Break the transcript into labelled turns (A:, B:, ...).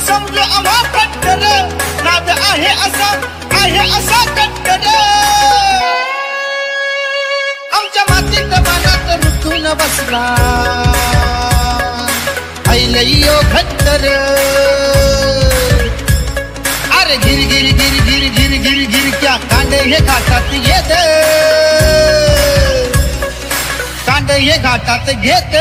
A: समजू आम्हा कट्टर नाद आहे असा कट्टर आमच्या मातीत मनात रुतून बसला ऐलयो खट्टर अरे गिर गिर गिर गिर गिर गिर गिर क्या कांडे हे घाटात येत कांडे हे घाटात घेत